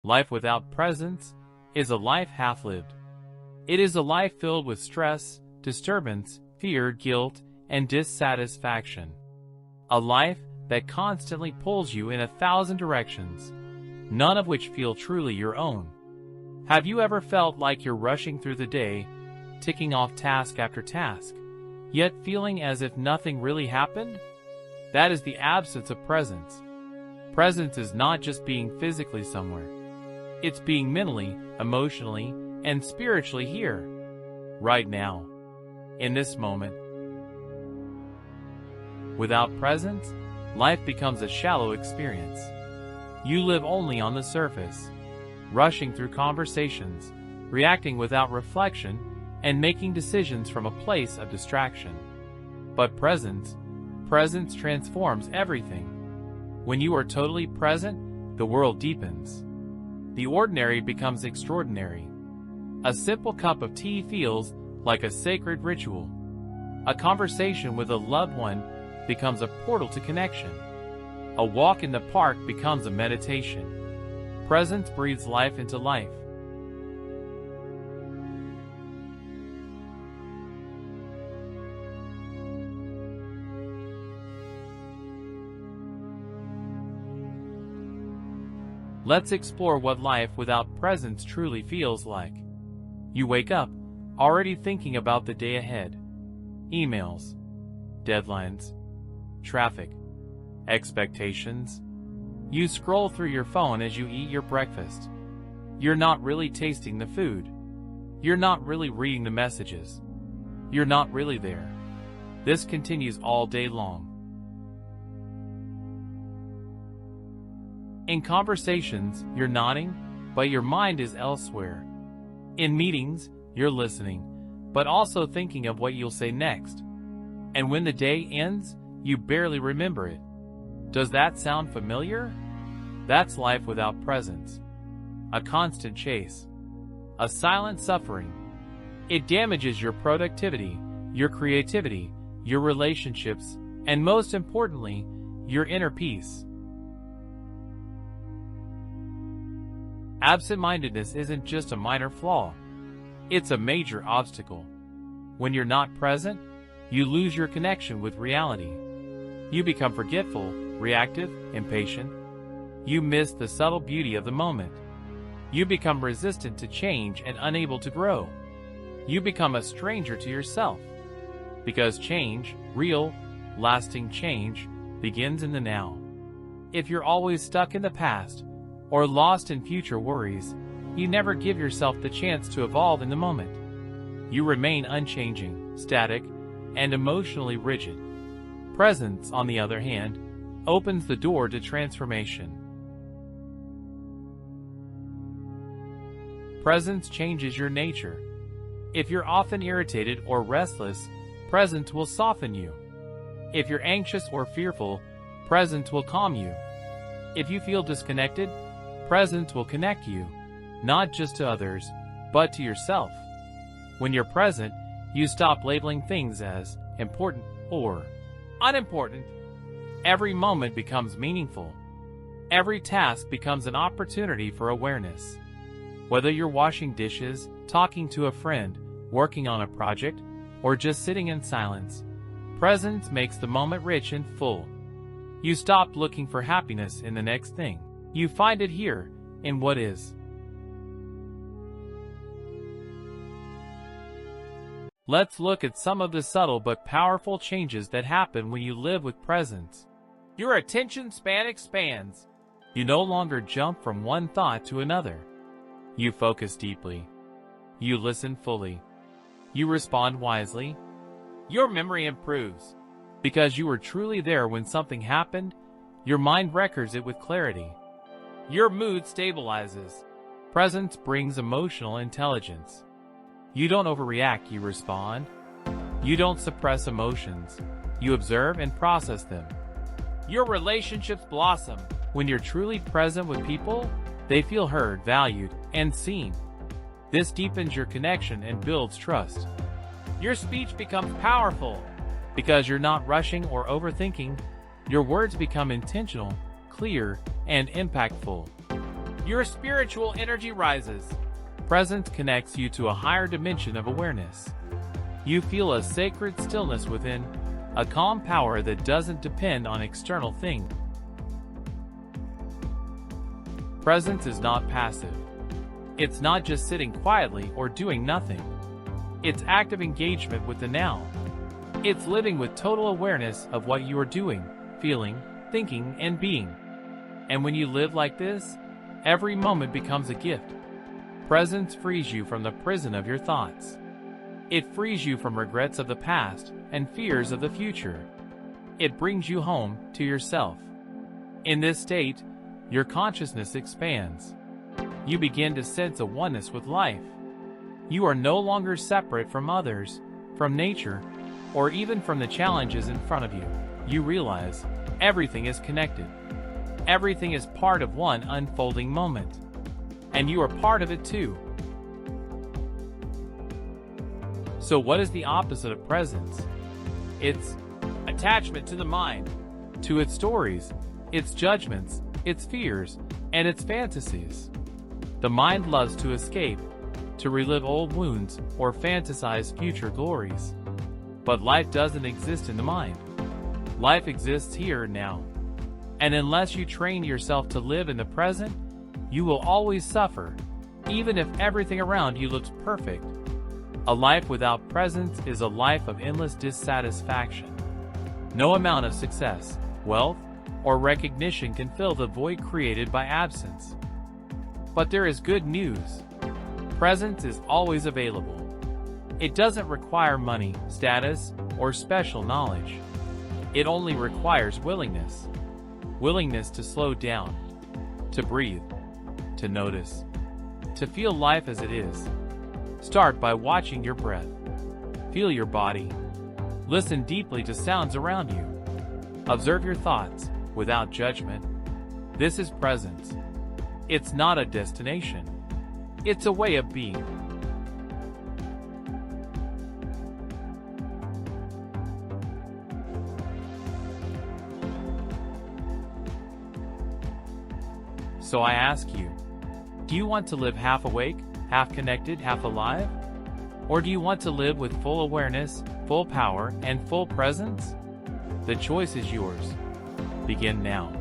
Life without presence is a life half-lived. It is a life filled with stress, disturbance, fear, guilt, and dissatisfaction. A life that constantly pulls you in 1,000 directions, none of which feel truly your own. Have you ever felt like you're rushing through the day, ticking off task after task, yet feeling as if nothing really happened? That is the absence of presence. Presence is not just being physically somewhere. It's being mentally, emotionally, and spiritually here, right now, in this moment. Without presence, life becomes a shallow experience. You live only on the surface, rushing through conversations, reacting without reflection, and making decisions from a place of distraction. But presence transforms everything. When you are totally present, the world deepens. The ordinary becomes extraordinary. A simple cup of tea feels like a sacred ritual. A conversation with a loved one becomes a portal to connection. A walk in the park becomes a meditation. Presence breathes life into life. Let's explore what life without presence truly feels like. You wake up, already thinking about the day ahead. Emails, deadlines, traffic, expectations. You scroll through your phone as you eat your breakfast. You're not really tasting the food. You're not really reading the messages. You're not really there. This continues all day long. In conversations, you're nodding, but your mind is elsewhere. In meetings, you're listening, but also thinking of what you'll say next. And when the day ends, you barely remember it. Does that sound familiar? That's life without presence. A constant chase. A silent suffering. It damages your productivity, your creativity, your relationships, and most importantly, your inner peace. Absent-mindedness isn't just a minor flaw. It's a major obstacle. When you're not present, you lose your connection with reality. You become forgetful, reactive, impatient. You miss the subtle beauty of the moment. You become resistant to change and unable to grow. You become a stranger to yourself. Because change, real, lasting change, begins in the now. If you're always stuck in the past, or lost in future worries, you never give yourself the chance to evolve in the moment. You remain unchanging, static, and emotionally rigid. Presence, on the other hand, opens the door to transformation. Presence changes your nature. If you're often irritated or restless, presence will soften you. If you're anxious or fearful, presence will calm you. If you feel disconnected, presence will connect you, not just to others, but to yourself. When you're present, you stop labeling things as important or unimportant. Every moment becomes meaningful. Every task becomes an opportunity for awareness. Whether you're washing dishes, talking to a friend, working on a project, or just sitting in silence, presence makes the moment rich and full. You stop looking for happiness in the next thing. You find it here, in what is. Let's look at some of the subtle but powerful changes that happen when you live with presence. Your attention span expands. You no longer jump from one thought to another. You focus deeply. You listen fully. You respond wisely. Your memory improves. Because you were truly there when something happened, your mind records it with clarity. Your mood stabilizes. Presence brings emotional intelligence. You don't overreact, you respond. You don't suppress emotions. You observe and process them. Your relationships blossom. When you're truly present with people, they feel heard, valued, and seen. This deepens your connection and builds trust. Your speech becomes powerful. Because you're not rushing or overthinking, your words become intentional, clear, and impactful. Your spiritual energy rises. Presence connects you to a higher dimension of awareness. You feel a sacred stillness within, a calm power that doesn't depend on external things. Presence is not passive. It's not just sitting quietly or doing nothing. It's active engagement with the now. It's living with total awareness of what you are doing, feeling, thinking, and being. And when you live like this, every moment becomes a gift. Presence frees you from the prison of your thoughts. It frees you from regrets of the past and fears of the future. It brings you home to yourself. In this state, your consciousness expands. You begin to sense a oneness with life. You are no longer separate from others, from nature, or even from the challenges in front of you. You realize everything is connected. Everything is part of one unfolding moment. And you are part of it too. So what is the opposite of presence? It's attachment to the mind, to its stories, its judgments, its fears, and its fantasies. The mind loves to escape, to relive old wounds or fantasize future glories. But life doesn't exist in the mind. Life exists here and now. And unless you train yourself to live in the present, you will always suffer, even if everything around you looks perfect. A life without presence is a life of endless dissatisfaction. No amount of success, wealth, or recognition can fill the void created by absence. But there is good news. Presence is always available. It doesn't require money, status, or special knowledge. It only requires willingness. Willingness to slow down, to breathe, to notice, to feel life as it is. Start by watching your breath. Feel your body. Listen deeply to sounds around you. Observe your thoughts without judgment. This is presence. It's not a destination. It's a way of being. So I ask you, do you want to live half awake, half connected, half alive? Or do you want to live with full awareness, full power, and full presence? The choice is yours. Begin now.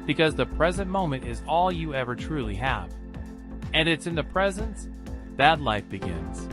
Because the present moment is all you ever truly have. And it's in the presence that life begins.